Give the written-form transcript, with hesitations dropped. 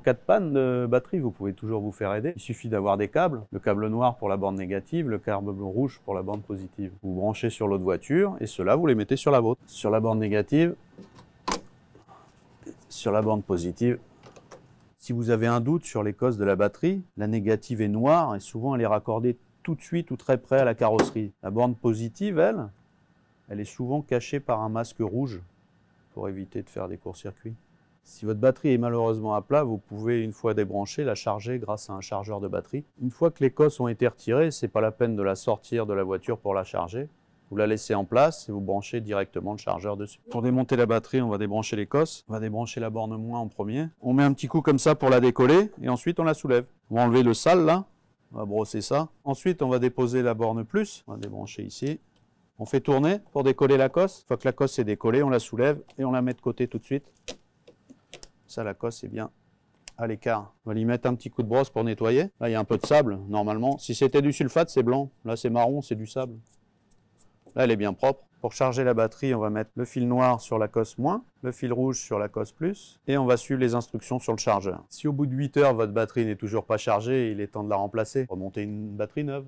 cas de panne de batterie, vous pouvez toujours vous faire aider. Il suffit d'avoir des câbles, le câble noir pour la borne négative, le câble rouge pour la borne positive. Vous branchez sur l'autre voiture et ceux-là, vous les mettez sur la vôtre. Sur la borne négative, sur la borne positive. Si vous avez un doute sur les causes de la batterie, la négative est noire et souvent elle est raccordée tout de suite ou très près à la carrosserie. La borne positive, elle est souvent cachée par un masque rouge pour éviter de faire des courts-circuits. Si votre batterie est malheureusement à plat, vous pouvez, une fois débranchée, la charger grâce à un chargeur de batterie. Une fois que les cosses ont été retirées, ce n'est pas la peine de la sortir de la voiture pour la charger. Vous la laissez en place et vous branchez directement le chargeur dessus. Pour démonter la batterie, on va débrancher les cosses. On va débrancher la borne moins en premier. On met un petit coup comme ça pour la décoller et ensuite on la soulève. On va enlever le sale là. On va brosser ça. Ensuite, on va déposer la borne plus. On va débrancher ici. On fait tourner pour décoller la cosse. Une fois que la cosse est décollée, on la soulève et on la met de côté tout de suite. Ça, la cosse est bien à l'écart. On va lui mettre un petit coup de brosse pour nettoyer. Là, il y a un peu de sable, normalement. Si c'était du sulfate, c'est blanc. Là, c'est marron, c'est du sable. Là, elle est bien propre. Pour charger la batterie, on va mettre le fil noir sur la cosse moins, le fil rouge sur la cosse plus, et on va suivre les instructions sur le chargeur. Si au bout de 8 heures, votre batterie n'est toujours pas chargée, il est temps de la remplacer. Remonter une batterie neuve.